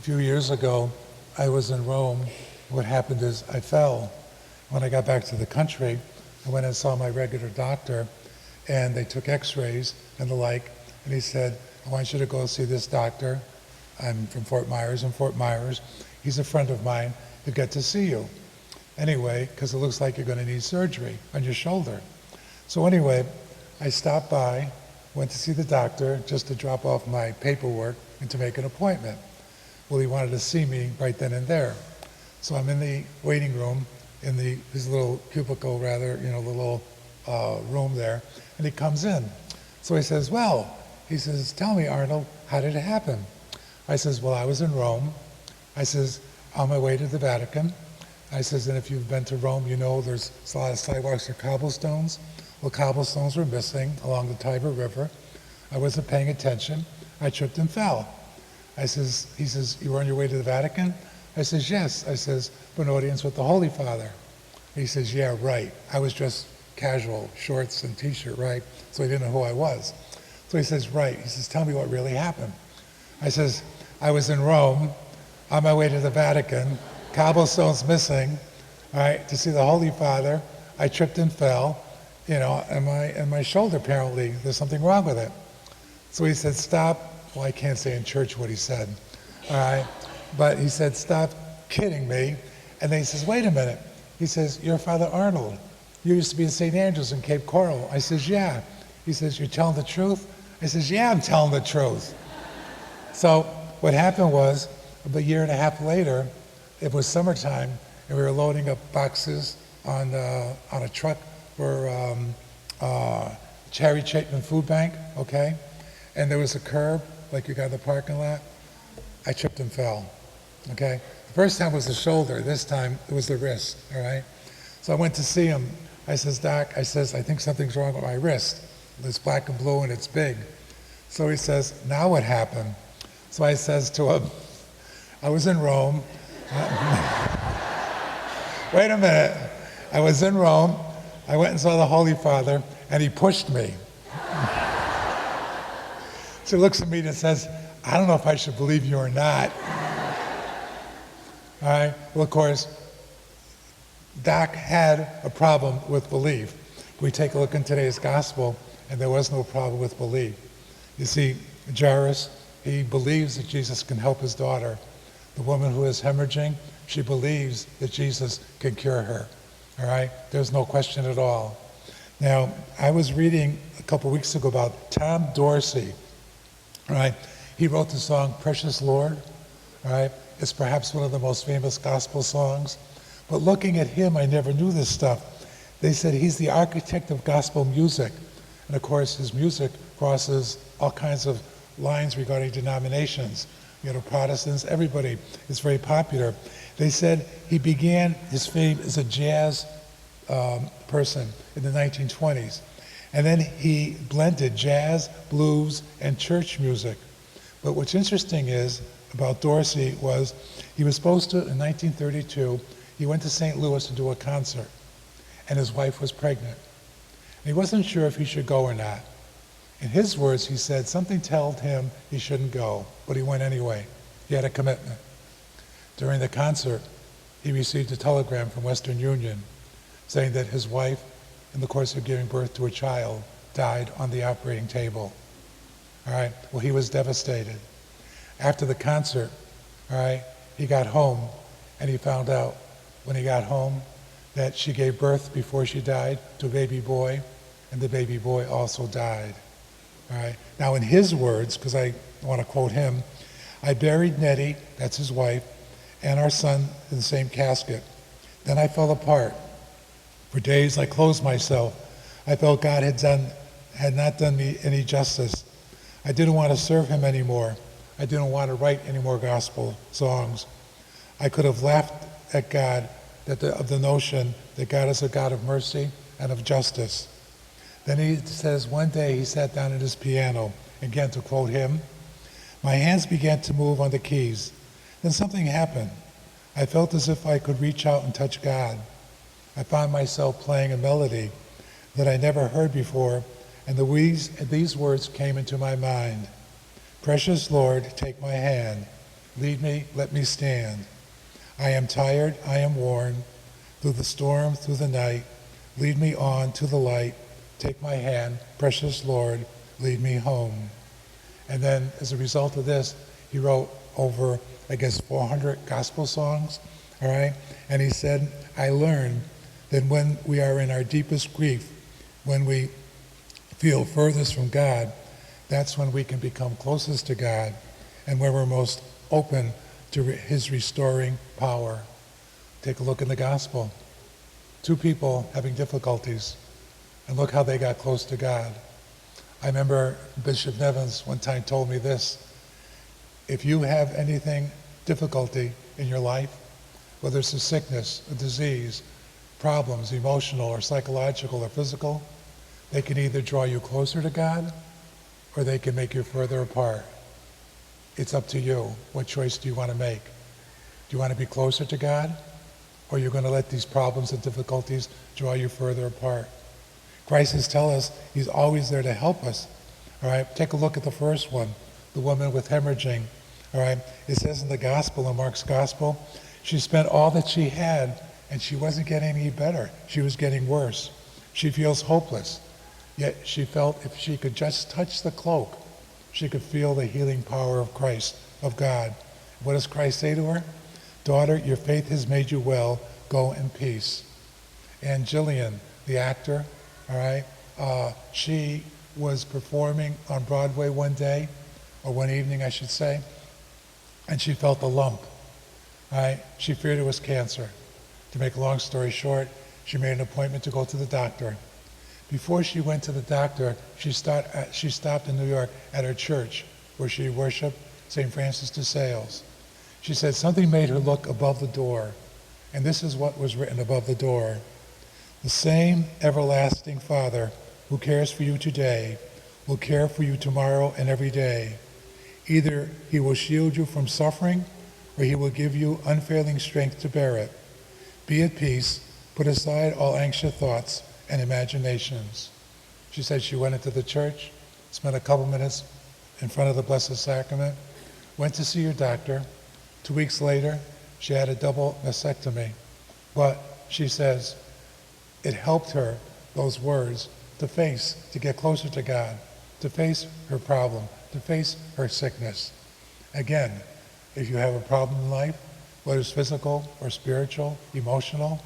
few years ago, I was in Rome. What happened is I fell. When I got back to the country, I went and saw my regular doctor, and they took x-rays and the like, and he said, I want you to go see this doctor. I'm from Fort Myers. In Fort Myers, he's a friend of mine. He'll get to see you. Anyway, because it looks like you're going to need surgery on your shoulder. So anyway, I stopped by, went to see the doctor just to drop off my paperwork and to make an appointment. Well, he wanted to see me right then and there. So I'm in the waiting room, in his little cubicle rather, little room there, and he comes in. So he says, tell me, Arnold, how did it happen? I says, well, I was in Rome. I says, on my way to the Vatican. I says, and if you've been to Rome, you know there's a lot of sidewalks are cobblestones. Well, cobblestones were missing along the Tiber River. I wasn't paying attention. I tripped and fell. He says, you were on your way to the Vatican? I says, yes. I says, for an audience with the Holy Father. He says, yeah, right. I was dressed casual, shorts and t-shirt, right? So he didn't know who I was. So he says, right. He says, tell me what really happened. I says, I was in Rome, on my way to the Vatican, cobblestones missing, all right, to see the Holy Father. I tripped and fell, and my shoulder apparently, there's something wrong with it. So he said, stop. Well, I can't say in church what he said, all right? But he said, stop kidding me. And then he says, wait a minute. He says, you're Father Arnold. You used to be in St. Andrews in Cape Coral. I says, yeah. He says, you're telling the truth? I says, yeah, I'm telling the truth. So what happened was, about a year and a half later, it was summertime, and we were loading up boxes on a truck for Cherry Chapman Food Bank, okay? And there was a curb, like you got in the parking lot. I tripped and fell, okay? The first time was the shoulder. This time it was the wrist, all right? So I went to see him. I says, Doc, I think something's wrong with my wrist. It's black and blue and it's big. So he says, now what happened? So I says to him, I was in Rome. Wait a minute. I was in Rome. I went and saw the Holy Father, and he pushed me. So he looks at me and says, I don't know if I should believe you or not. All right? Well, of course, Doc had a problem with belief. We take a look in today's gospel, and there was no problem with belief. You see, Jairus, he believes that Jesus can help his daughter. The woman who is hemorrhaging, she believes that Jesus can cure her. All right? There's no question at all. Now, I was reading a couple weeks ago about Tom Dorsey. All right? He wrote the song Precious Lord. All right? It's perhaps one of the most famous gospel songs. But looking at him, I never knew this stuff. They said he's the architect of gospel music. And of course, his music crosses all kinds of lines regarding denominations. Protestants, everybody is very popular. They said he began his fame as a jazz person in the 1920s. And then he blended jazz, blues, and church music. But what's interesting is about Dorsey was he was supposed to, in 1932, he went to St. Louis to do a concert, and his wife was pregnant. And he wasn't sure if he should go or not. In his words, he said something told him he shouldn't go, but he went anyway. He had a commitment. During the concert, he received a telegram from Western Union saying that his wife, in the course of giving birth to a child, died on the operating table. All right, well, he was devastated. After the concert, all right, he got home, and he found out when he got home that she gave birth before she died to a baby boy, and the baby boy also died. All right. Now, in his words, because I want to quote him, I buried Nettie, that's his wife, and our son in the same casket. Then I fell apart. For days I closed myself. I felt God had not done me any justice. I didn't want to serve him anymore. I didn't want to write any more gospel songs. I could have laughed at God of the notion that God is a God of mercy and of justice. Then he says one day he sat down at his piano, again to quote him, my hands began to move on the keys. Then something happened. I felt as if I could reach out and touch God. I found myself playing a melody that I never heard before, and these words came into my mind. Precious Lord, take my hand. Lead me, let me stand. I am tired, I am worn. Through the storm, through the night, lead me on to the light. Take my hand, precious Lord, lead me home. And then as a result of this, he wrote over, 400 gospel songs, all right? And he said, I learned that when we are in our deepest grief, when we feel furthest from God, that's when we can become closest to God and when we're most open to his restoring power. Take a look in the gospel. Two people having difficulties, and look how they got close to God. I remember Bishop Nevins one time told me this: if you have anything, difficulty in your life, whether it's a sickness, a disease, problems, emotional or psychological or physical, they can either draw you closer to God or they can make you further apart. It's up to you. What choice do you want to make? Do you want to be closer to God, or you're going to let these problems and difficulties draw you further apart? Christ has told us he's always there to help us. All right, take a look at the first one, the woman with hemorrhaging. All right, it says in the gospel, in Mark's gospel, she spent all that she had and she wasn't getting any better. She was getting worse. She feels hopeless. Yet she felt if she could just touch the cloak, she could feel the healing power of Christ, of God. What does Christ say to her? Daughter, your faith has made you well. Go in peace. And Jillian, the actor, all right, she was performing on Broadway one day, or one evening, I should say, and she felt a lump. All right, she feared it was cancer. To make a long story short, she made an appointment to go to the doctor. Before she went to the doctor, she stopped in New York at her church where she worshiped, St. Francis de Sales. She said something made her look above the door, and this is what was written above the door. The same everlasting Father who cares for you today will care for you tomorrow and every day. Either he will shield you from suffering, or he will give you unfailing strength to bear it. Be at peace, put aside all anxious thoughts and imaginations. She said she went into the church, spent a couple minutes in front of the Blessed Sacrament, went to see her doctor. 2 weeks later, she had a double mastectomy. But she says it helped her, those words, to get closer to God, to face her problem, to face her sickness. Again, if you have a problem in life, whether it's physical or spiritual, emotional,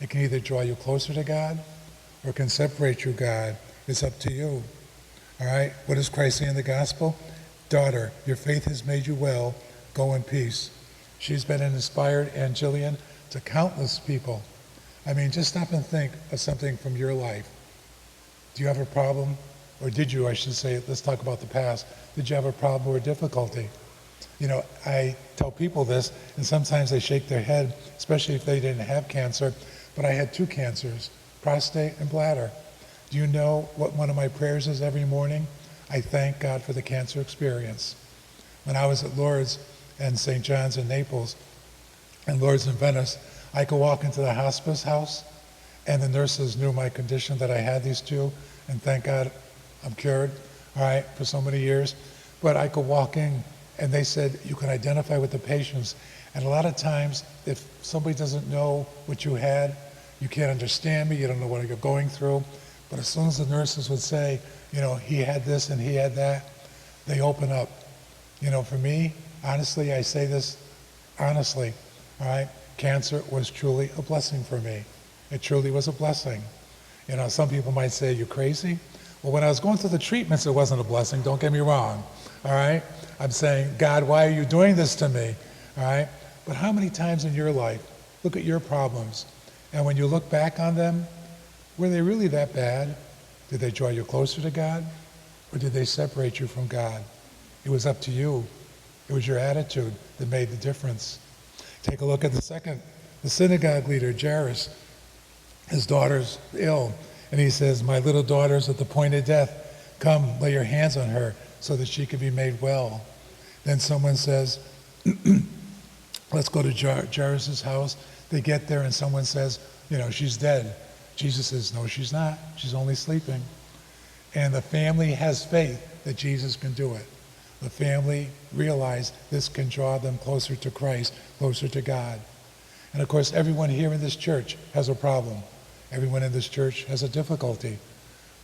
it can either draw you closer to God or can separate you, God. It's up to you. All right? What does Christ say in the gospel? Daughter, your faith has made you well. Go in peace. She's been an inspired, and Jillian, to countless people. I mean, just stop and think of something from your life. Do you have a problem? Or did you, I should say, let's talk about the past. Did you have a problem or difficulty? You know, I tell people this, and sometimes they shake their head, especially if they didn't have cancer, but I had 2 cancers, prostate and bladder. Do you know what one of my prayers is every morning? I thank God for the cancer experience. When I was at Lourdes and St. John's in Naples and Lourdes in Venice, I could walk into the hospice house and the nurses knew my condition, that I had these 2, and thank God I'm cured, all right, for so many years. But I could walk in and they said, you can identify with the patients. And a lot of times, if somebody doesn't know what you had, you can't understand me, you don't know what you're going through. But as soon as the nurses would say, you know, he had this and he had that, they open up. You know, for me, honestly, I say this honestly, all right, cancer was truly a blessing for me. It truly was a blessing. You know, some people might say, you crazy? Well, when I was going through the treatments, it wasn't a blessing, don't get me wrong, all right? I'm saying, God, why are you doing this to me, all right? But how many times in your life, look at your problems, and when you look back on them, were they really that bad? Did they draw you closer to God, or did they separate you from God? It was up to you. It was your attitude that made the difference. Take a look at the synagogue leader, Jairus. His daughter's ill, and he says, my little daughter's at the point of death. Come, lay your hands on her so that she can be made well. Then someone says, let's go to Jairus' house. They get there and someone says, you know, she's dead. Jesus says, no, she's not. She's only sleeping. And the family has faith that Jesus can do it. The family realized this can draw them closer to Christ, closer to God. And of course, everyone here in this church has a problem. Everyone in this church has a difficulty,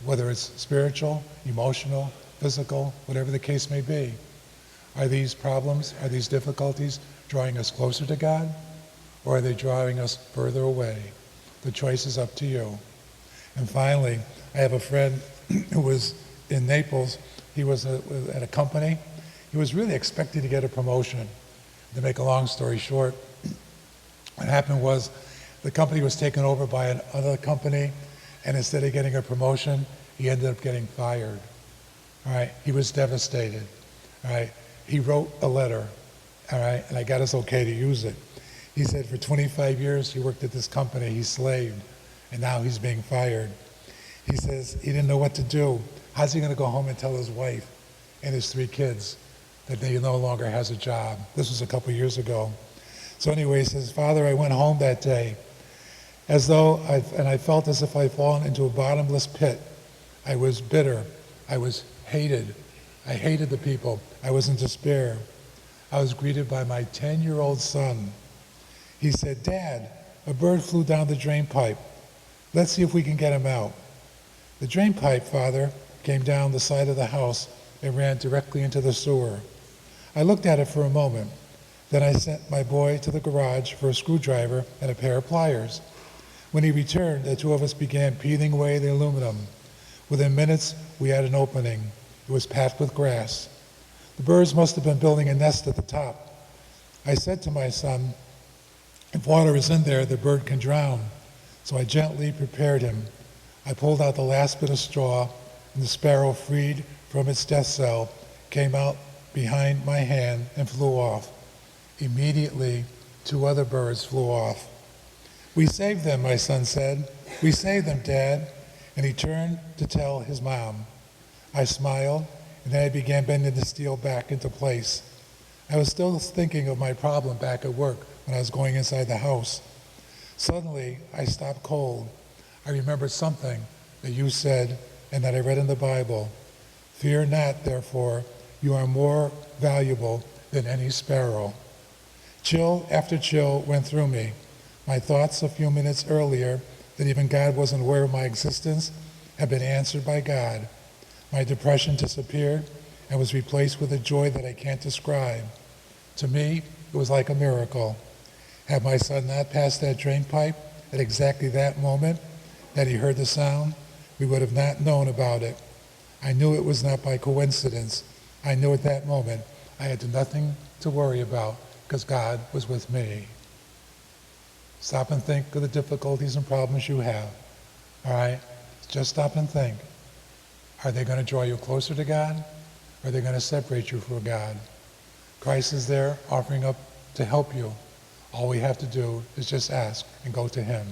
whether it's spiritual, emotional, physical, whatever the case may be. Are these problems, are these difficulties drawing us closer to God, or are they drawing us further away? The choice is up to you. And finally, I have a friend who was in Naples. He was at a company. He was really expecting to get a promotion. To make a long story short, what happened was the company was taken over by another company, and instead of getting a promotion, he ended up getting fired. All right, he was devastated. All right, he wrote a letter. All right, and I got his okay to use it. He said for 25 years he worked at this company, he slaved, and now he's being fired. He says he didn't know what to do. How's he going to go home and tell his wife and his 3 kids that he no longer has a job? This was a couple years ago. So anyway, he says, Father, I went home that day as though I felt as if I'd fallen into a bottomless pit. I was bitter. I was hated. I hated the people. I was in despair. I was greeted by my 10-year-old son. He said, Dad, a bird flew down the drain pipe. Let's see if we can get him out. The drain pipe, Father, came down the side of the house and ran directly into the sewer. I looked at it for a moment. Then I sent my boy to the garage for a screwdriver and a pair of pliers. When he returned, the 2 of us began peeling away the aluminum. Within minutes, we had an opening. It was packed with grass. The birds must have been building a nest at the top. I said to my son, if water is in there, the bird can drown. So I gently prepared him. I pulled out the last bit of straw, and the sparrow, freed from its death cell, came out behind my hand and flew off. Immediately, 2 other birds flew off. We saved them, my son said. We saved them, Dad. And he turned to tell his mom. I smiled, and then I began bending the steel back into place. I was still thinking of my problem back at work when I was going inside the house. Suddenly, I stopped cold. I remembered something that you said and that I read in the Bible. Fear not, therefore, you are more valuable than any sparrow. Chill after chill went through me. My thoughts a few minutes earlier that even God wasn't aware of my existence had been answered by God. My depression disappeared and was replaced with a joy that I can't describe. To me, it was like a miracle. Had my son not passed that drain pipe at exactly that moment that he heard the sound, we would have not known about it. I knew it was not by coincidence. I knew at that moment I had nothing to worry about because God was with me. Stop and think of the difficulties and problems you have. All right? Just stop and think. Are they going to draw you closer to God? Or are they going to separate you from God? Christ is there offering up to help you. All we have to do is just ask and go to him.